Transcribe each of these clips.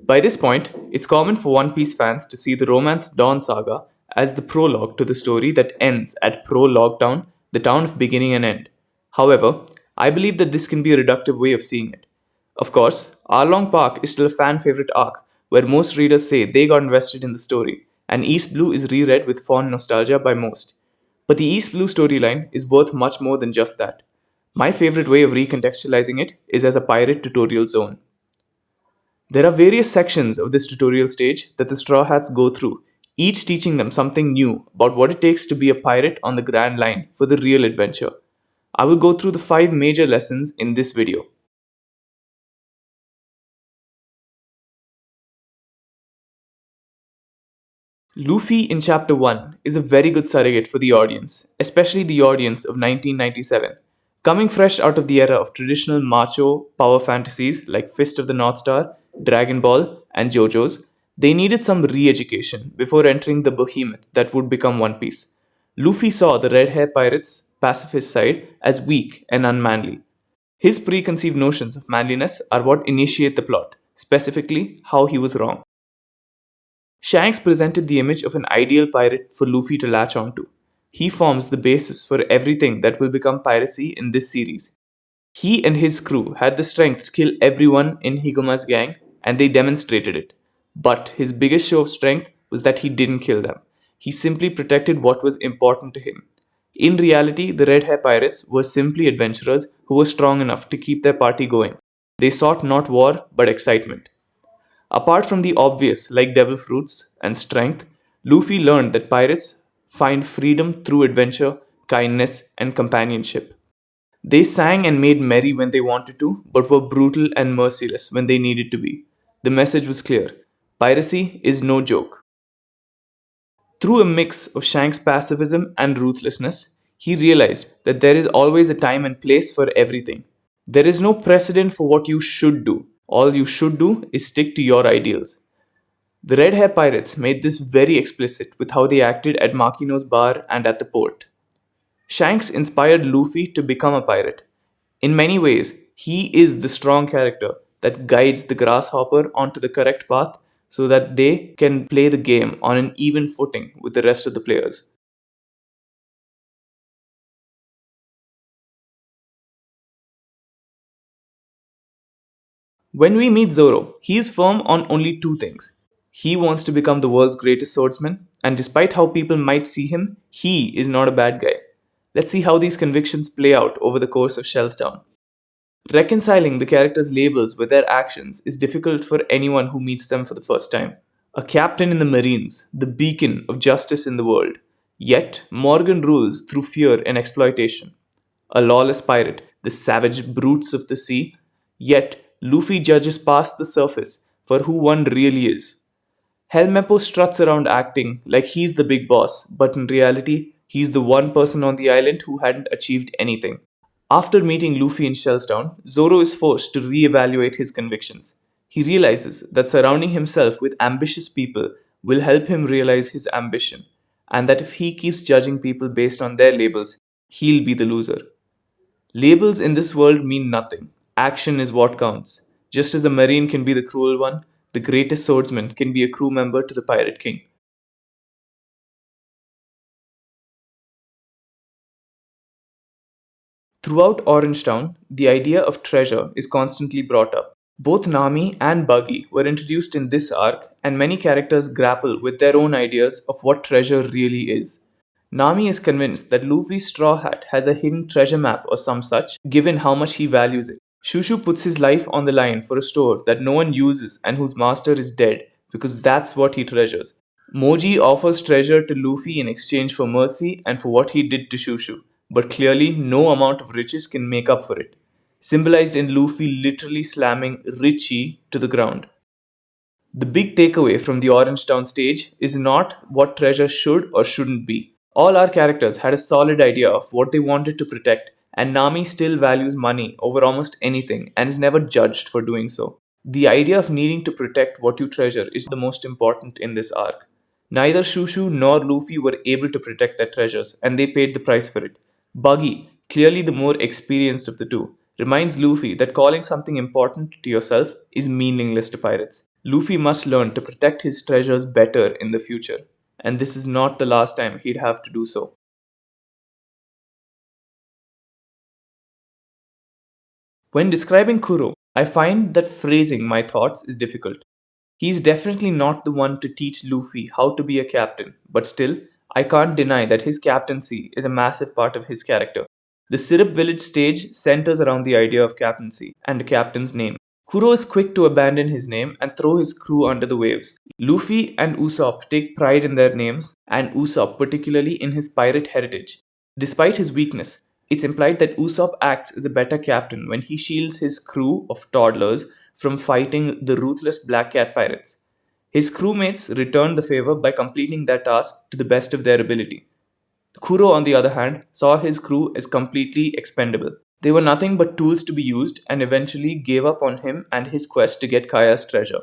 By this point, it's common for One Piece fans to see the Romance Dawn saga as the prologue to the story that ends at Prologue Town, the town of beginning and end. However, I believe that this can be a reductive way of seeing it. Of course, Arlong Park is still a fan favorite arc where most readers say they got invested in the story, and East Blue is reread with fond nostalgia by most. But the East Blue storyline is worth much more than just that. My favorite way of recontextualizing it is as a pirate tutorial zone. There are various sections of this tutorial stage that the Straw Hats go through, each teaching them something new about what it takes to be a pirate on the Grand Line for the real adventure. I will go through the 5 major lessons in this video. Luffy in Chapter 1 is a very good surrogate for the audience, especially the audience of 1997. Coming fresh out of the era of traditional macho power fantasies like Fist of the North Star, Dragon Ball, and JoJo's, they needed some re education before entering the behemoth that would become One Piece. Luffy saw the red hair pirate's pacifist side as weak and unmanly. His preconceived notions of manliness are what initiate the plot, specifically how he was wrong. Shanks presented the image of an ideal pirate for Luffy to latch onto. He forms the basis for everything that will become piracy in this series. He and his crew had the strength to kill everyone in Higoma's gang, and they demonstrated it. But his biggest show of strength was that he didn't kill them. He simply protected what was important to him. In reality, the Red Hair Pirates were simply adventurers who were strong enough to keep their party going. They sought not war, but excitement. Apart from the obvious, like devil fruits and strength, Luffy learned that pirates find freedom through adventure, kindness, and companionship. They sang and made merry when they wanted to, but were brutal and merciless when they needed to be. The message was clear: piracy is no joke. Through a mix of Shank's pacifism and ruthlessness, he realized that there is always a time and place for everything. There is no precedent for what you should do. All you should do is stick to your ideals. The Red Hair Pirates made this very explicit with how they acted at Makino's bar and at the port. Shanks inspired Luffy to become a pirate. In many ways, he is the strong character that guides the grasshopper onto the correct path so that they can play the game on an even footing with the rest of the players. When we meet Zoro, he is firm on only 2 things. He wants to become the world's greatest swordsman, and despite how people might see him, he is not a bad guy. Let's see how these convictions play out over the course of Shellstown. Reconciling the characters' labels with their actions is difficult for anyone who meets them for the first time. A captain in the Marines, the beacon of justice in the world. Yet, Morgan rules through fear and exploitation. A lawless pirate, the savage brutes of the sea. Yet, Luffy judges past the surface for who one really is. Helmeppo struts around acting like he's the big boss, but in reality, he's the one person on the island who hadn't achieved anything. After meeting Luffy in Shellstown, Zoro is forced to re-evaluate his convictions. He realizes that surrounding himself with ambitious people will help him realize his ambition, and that if he keeps judging people based on their labels, he'll be the loser. Labels in this world mean nothing. Action is what counts. Just as a marine can be the cruel one, the greatest swordsman can be a crew member to the Pirate King. Throughout Orangetown, the idea of treasure is constantly brought up. Both Nami and Buggy were introduced in this arc, and many characters grapple with their own ideas of what treasure really is. Nami is convinced that Luffy's straw hat has a hidden treasure map or some such, given how much he values it. Shushu puts his life on the line for a store that no one uses and whose master is dead, because that's what he treasures. Moji offers treasure to Luffy in exchange for mercy and for what he did to Shushu, but clearly no amount of riches can make up for it, symbolized in Luffy literally slamming Richie to the ground. The big takeaway from the Orange Town stage is not what treasure should or shouldn't be. All our characters had a solid idea of what they wanted to protect, and Nami still values money over almost anything and is never judged for doing so. The idea of needing to protect what you treasure is the most important in this arc. Neither Shushu nor Luffy were able to protect their treasures, and they paid the price for it. Buggy, clearly the more experienced of the two, reminds Luffy that calling something important to yourself is meaningless to pirates. Luffy must learn to protect his treasures better in the future, and this is not the last time he'd have to do so. When describing Kuro, I find that phrasing my thoughts is difficult. He's definitely not the one to teach Luffy how to be a captain, but still, I can't deny that his captaincy is a massive part of his character. The Syrup Village stage centers around the idea of captaincy and a captain's name. Kuro is quick to abandon his name and throw his crew under the waves. Luffy and Usopp take pride in their names, and Usopp particularly in his pirate heritage. Despite his weakness, it's implied that Usopp acts as a better captain when he shields his crew of toddlers from fighting the ruthless Black Cat pirates. His crewmates return the favor by completing their task to the best of their ability. Kuro, on the other hand, saw his crew as completely expendable. They were nothing but tools to be used and eventually gave up on him and his quest to get Kaya's treasure.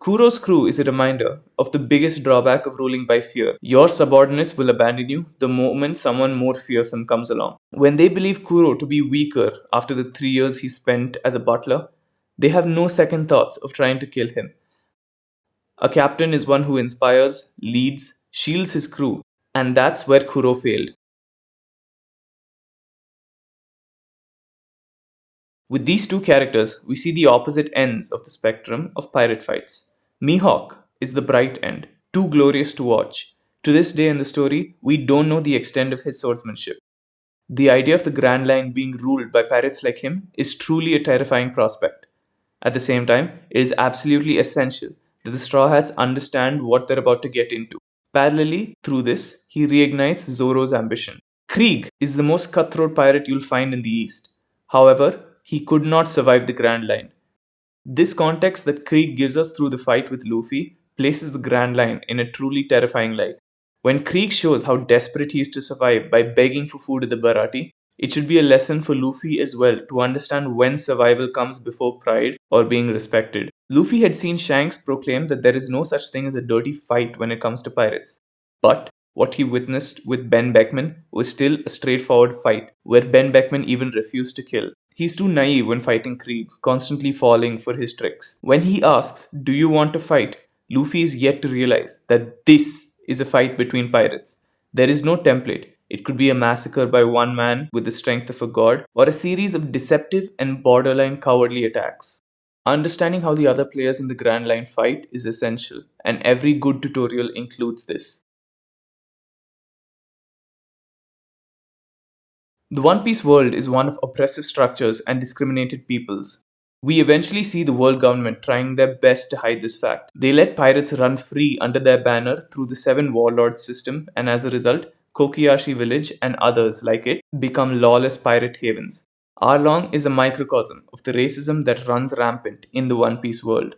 Kuro's crew is a reminder of the biggest drawback of ruling by fear. Your subordinates will abandon you the moment someone more fearsome comes along. When they believe Kuro to be weaker after the 3 years he spent as a butler, they have no second thoughts of trying to kill him. A captain is one who inspires, leads, shields his crew, and that's where Kuro failed. With these two characters, we see the opposite ends of the spectrum of pirate fights. Mihawk is the bright end, too glorious to watch. To this day in the story, we don't know the extent of his swordsmanship. The idea of the Grand Line being ruled by pirates like him is truly a terrifying prospect. At the same time, it is absolutely essential that the Straw Hats understand what they're about to get into. Parallelly, through this, he reignites Zoro's ambition. Krieg is the most cutthroat pirate you'll find in the East. However, he could not survive the Grand Line. This context that Krieg gives us through the fight with Luffy places the Grand Line in a truly terrifying light. When Krieg shows how desperate he is to survive by begging for food at the Barati, it should be a lesson for Luffy as well to understand when survival comes before pride or being respected. Luffy had seen Shanks proclaim that there is no such thing as a dirty fight when it comes to pirates. But what he witnessed with Ben Beckman was still a straightforward fight, where Ben Beckman even refused to kill. He's too naive when fighting Krieg, constantly falling for his tricks. When he asks, "Do you want to fight?" Luffy is yet to realize that this is a fight between pirates. There is no template. It could be a massacre by one man with the strength of a god, or a series of deceptive and borderline cowardly attacks. Understanding how the other players in the Grand Line fight is essential, and every good tutorial includes this. The One Piece world is one of oppressive structures and discriminated peoples. We eventually see the world government trying their best to hide this fact. They let pirates run free under their banner through the Seven Warlords system, and as a result, Kokiyashi Village and others like it become lawless pirate havens. Arlong is a microcosm of the racism that runs rampant in the One Piece world.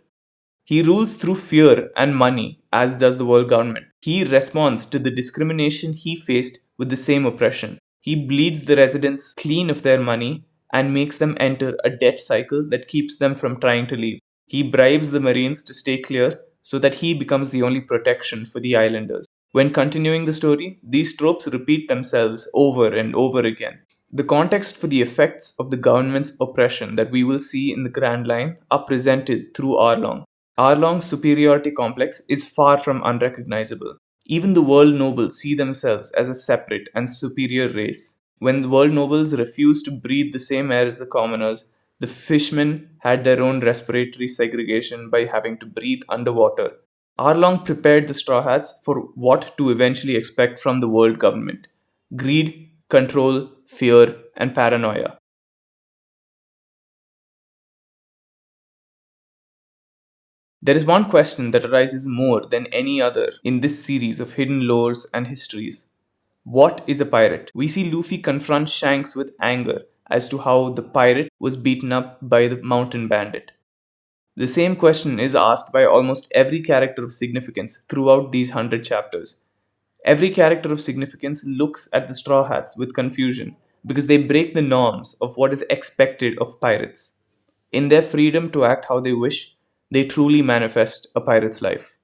He rules through fear and money, as does the world government. He responds to the discrimination he faced with the same oppression. He bleeds the residents clean of their money and makes them enter a debt cycle that keeps them from trying to leave. He bribes the Marines to stay clear so that he becomes the only protection for the islanders. When continuing the story, these tropes repeat themselves over and over again. The context for the effects of the government's oppression that we will see in the Grand Line are presented through Arlong. Arlong's superiority complex is far from unrecognizable. Even the world nobles see themselves as a separate and superior race. When the world nobles refused to breathe the same air as the commoners, the fishmen had their own respiratory segregation by having to breathe underwater. Arlong prepared the Straw Hats for what to eventually expect from the world government: greed, control, fear, and paranoia. There is one question that arises more than any other in this series of hidden lores and histories. What is a pirate? We see Luffy confront Shanks with anger as to how the pirate was beaten up by the mountain bandit. The same question is asked by almost every character of significance throughout these 100 chapters. Every character of significance looks at the Straw Hats with confusion because they break the norms of what is expected of pirates. In their freedom to act how they wish, they truly manifest a pirate's life.